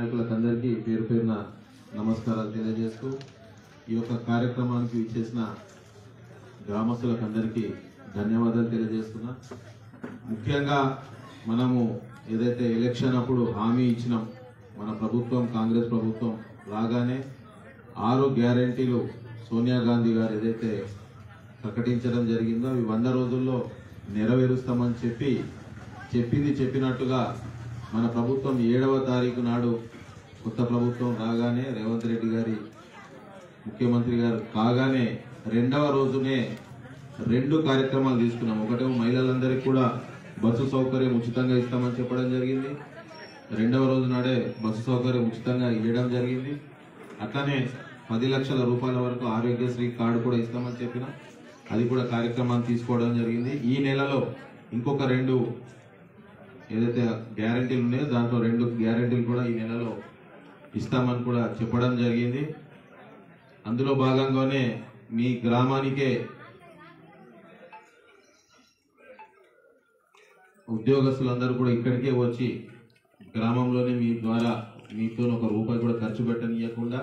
నాయకులందరికీ పేరు పేరున నమస్కారాలు తెలియజేస్తూ ఈ యొక్క కార్యక్రమానికి ఇచ్చేసిన గ్రామస్తులందరికీ ధన్యవాదాలు తెలియజేస్తున్నా. ముఖ్యంగా మనము ఏదైతే ఎలక్షన్ అప్పుడు హామీ ఇచ్చినాం, మన ప్రభుత్వం కాంగ్రెస్ ప్రభుత్వం రాగానే 6 గ్యారెంటీలు సోనియా గాంధీ గారు ఏదైతే ప్రకటించడం జరిగిందో అవి 100 రోజుల్లో నెరవేరుస్తామని చెప్పినట్టుగా మన ప్రభుత్వం 7వ తారీఖు నాడు కొత్త ప్రభుత్వం రాగానే రేవంత్ రెడ్డి గారి ముఖ్యమంత్రి గారు కాగానే 2వ రోజునే 2 కార్యక్రమాలు తీసుకున్నాం. ఒకటేమో మహిళలందరికీ కూడా బస్సు సౌకర్యం ఉచితంగా ఇస్తామని చెప్పడం జరిగింది. 2వ రోజు నాడే బస్సు సౌకర్యం ఉచితంగా ఇవ్వడం జరిగింది. అట్లానే 10 లక్షల రూపాయల వరకు ఆరోగ్యశ్రీ కార్డు కూడా ఇస్తామని చెప్పిన అది కూడా కార్యక్రమాన్ని తీసుకోవడం జరిగింది. ఈ నెలలో ఇంకొక 2 ఏదైతే గ్యారెంటీలు ఉన్నాయో దాంట్లో 2 గ్యారెంటీలు కూడా ఈ నెలలో ఇస్తామని కూడా చెప్పడం జరిగింది. అందులో భాగంగానే మీ గ్రామానికే ఉద్యోగస్తులందరూ కూడా ఇక్కడికే వచ్చి గ్రామంలోనే మీ ద్వారా మీతో ₹1 కూడా ఖర్చు పెట్టనియకుండా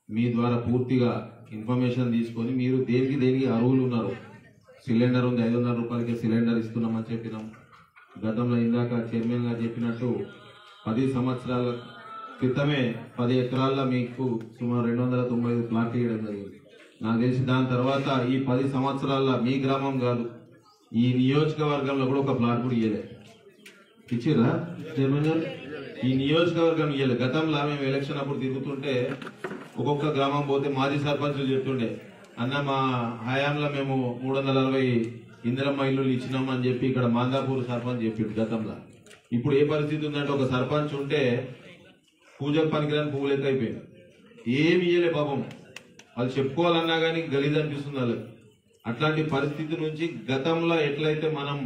మీ ద్వారా పూర్తిగా ఇన్ఫర్మేషన్ తీసుకొని మీరు దేనికి అర్హులు ఉన్నారు. సిలిండర్ ఉంది, ₹500కే సిలిండర్ ఇస్తున్నామని చెప్పినాం. గతంలో ఇందాక చైర్మన్ గారు చెప్పినట్టు 10 సంవత్సరాల క్రితమే 10 ఎకరాల్లో మీకు సుమారు 295 ప్లాట్లు ఇవ్వడం జరిగింది. నాకు తెలిసి దాని తర్వాత ఈ 10 సంవత్సరాల్లో మీ గ్రామం కాదు, ఈ నియోజకవర్గంలో కూడా ఒక ప్లాట్ కూడా ఇవ్వలే. ఇచ్చిరా చైర్మన్ గారు? ఈ నియోజకవర్గం ఇవ్వలే. గతంలో మేము ఎలక్షన్ అప్పుడు తిరుగుతుంటే ఒక్కొక్క గ్రామం పోతే మాజీ సర్పంచులు చెప్తుండే, అన్న మా హయాంలో మేము 340 ఇందిరమ్మ ఇల్లు ఇచ్చినాం అని చెప్పి ఇక్కడ మాందాపూర్ సర్పంచ్ చెప్పిండు గతంలో. ఇప్పుడు ఏ పరిస్థితి ఉందంటే ఒక సర్పంచ్ ఉంటే పూజకు పనికిరాని పువ్వు లెక్క అయిపోయింది. ఏమి ఇయ్యలే పాపం. వాళ్ళు చెప్పుకోవాలన్నా కానీ గలీజ్ అనిపిస్తుంది వాళ్ళకి. అట్లాంటి పరిస్థితి నుంచి గతంలో ఎట్లయితే మనం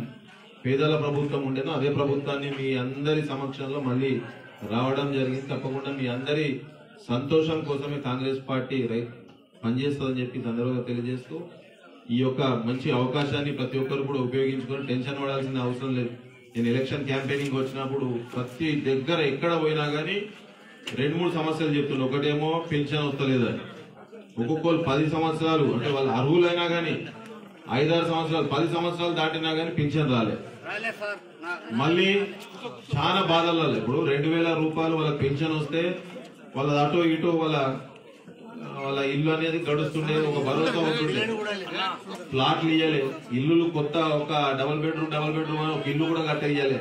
పేదల ప్రభుత్వం ఉండేనో అదే ప్రభుత్వాన్ని మీ అందరి సమక్షంలో మళ్ళీ రావడం జరిగింది. తప్పకుండా మీ అందరి సంతోషం కోసమే కాంగ్రెస్ పార్టీ పనిచేస్తుందని చెప్పి సందర్భంగా తెలియజేస్తూ ఈ యొక్క మంచి అవకాశాన్ని ప్రతి ఒక్కరు కూడా ఉపయోగించుకొని టెన్షన్ పడాల్సిన అవసరం లేదు. నేను ఎలక్షన్ క్యాంపెయినింగ్ వచ్చినప్పుడు ప్రతి దగ్గర ఎక్కడ పోయినా కానీ 2-3 సమస్యలు చెప్తున్నా. ఒకటేమో పెన్షన్ వస్తలేదని, ఒక్కొక్కరు 10 సంవత్సరాలు అంటే వాళ్ళు అర్హులైనా కానీ 5-6 సంవత్సరాలు 10 సంవత్సరాలు దాటినా కానీ పెన్షన్ రాలేదు. మళ్ళీ చాలా బాధలు. ఇప్పుడు 2000 రూపాయలు వాళ్ళకి పెన్షన్ వస్తే వాళ్ళ అటో ఇటో వాళ్ళ ఇల్లు అనేది గడుస్తుండే, ఒక భరోసా ఉంటుండే. ప్లాట్లు ఇయ్యలే, ఇల్లులు కొత్త ఒక డబుల్ బెడ్రూమ్ ఒక ఇల్లు కూడా కట్టేయాలి.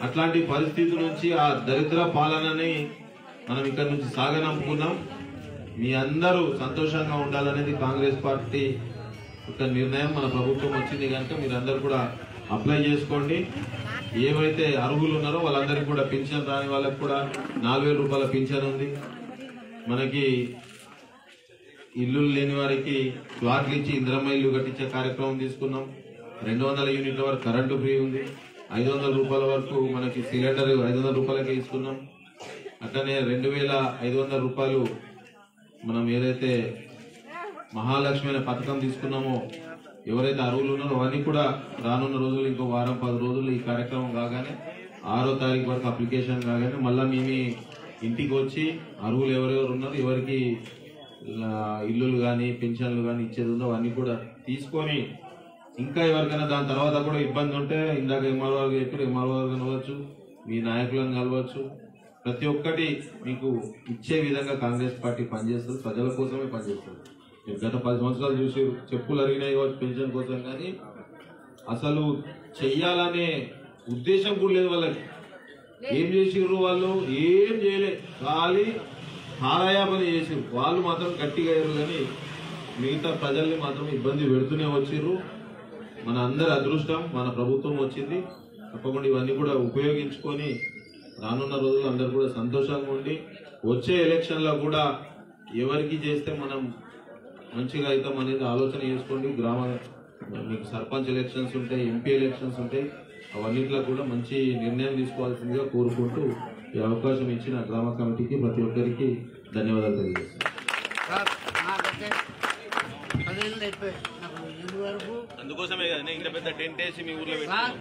అట్లాంటి పరిస్థితి నుంచి ఆ దరిద్ర పాలనని మనం ఇక్కడ నుంచి సాగనంపుకున్నాం. మీ అందరూ సంతోషంగా ఉండాలనేది కాంగ్రెస్ పార్టీ ఒక నిర్ణయం. మన ప్రభుత్వం వచ్చింది కనుక మీరందరూ కూడా అప్లై చేసుకోండి. ఏవైతే అర్హులు ఉన్నారో వాళ్ళందరికీ కూడా పింఛన్ రాని వాళ్ళకి కూడా 4000 రూపాయల పింఛన్ ఉంది. మనకి ఇల్లు లేని వారికి ప్లాట్లు ఇచ్చి ఇందిరమ్మ ఇల్లు కట్టించే కార్యక్రమం తీసుకున్నాం. 200 యూనిట్ల వరకు కరెంటు ఫ్రీ ఉంది. 500 రూపాయల వరకు మనకి సిలిండర్ 500 రూపాయలకే ఇస్తున్నాం. అట్లనే 2500 రూపాయలు మనం ఏదైతే మహాలక్ష్మి అనే పథకం తీసుకున్నామో ఎవరైతే అర్హులు ఉన్నారో అవన్నీ కూడా రానున్న రోజులు ఇంకో వారం 10 రోజులు ఈ కార్యక్రమం కాగానే 6వ తారీఖు వరకు అప్లికేషన్ కాగానే మళ్ళా మీ ఇంటికి వచ్చి అర్హులు ఎవరెవరు ఉన్నారు, ఎవరికి ఇల్లులు కానీ పెన్షన్లు కానీ ఇచ్చేది ఉందో అవన్నీ కూడా తీసుకొని, ఇంకా ఎవరికైనా దాని తర్వాత కూడా ఇబ్బంది ఉంటే ఇందాక ఎంఆర్ఓ గారు చెప్పారు, ఎంఆర్ఓ గారు కలవచ్చు, మీ నాయకులను కలవచ్చు. ప్రతి ఒక్కటి మీకు ఇచ్చే విధంగా కాంగ్రెస్ పార్టీ పనిచేస్తుంది, ప్రజల కోసమే పనిచేస్తుంది. మీరు గత 10 సంవత్సరాలు చూసి చెప్పులు అరిగినాయి పెన్షన్ కోసం, కానీ అసలు చెయ్యాలనే ఉద్దేశం కూడా లేదు వాళ్ళకి. ఏం చేసిర్రు వాళ్ళు? ఏం చేయలే, ఖాళీ హారాయాపని చేసిర్రు. వాళ్ళు మాత్రం గట్టిగా అయ్యారు, కానీ మిగతా ప్రజల్ని మాత్రం ఇబ్బంది పెడుతూనే వచ్చిర్రు. మన అందరి అదృష్టం మన ప్రభుత్వం వచ్చింది. తప్పకుండా ఇవన్నీ కూడా ఉపయోగించుకొని రానున్న రోజుల్లో అందరూ కూడా సంతోషంగా ఉండి వచ్చే ఎలక్షన్లో కూడా ఎవరికి చేస్తే మనం మంచిగా అవుతాం అనేది ఆలోచన చేసుకోండి. మీకు సర్పంచ్ ఎలక్షన్స్ ఉంటాయి, ఎంపీ ఎలక్షన్స్ ఉంటాయి, అవన్నింటిలో కూడా మంచి నిర్ణయం తీసుకోవాల్సిందిగా కోరుకుంటూ ఈ అవకాశం ఇచ్చిన గ్రామ కమిటీకి ప్రతి ఒక్కరికి ధన్యవాదాలు తెలియజేస్తాను. అందుకోసమే కదా ఇంత పెద్ద టెంట్ వేసి మీ ఊర్లో పెట్టాము.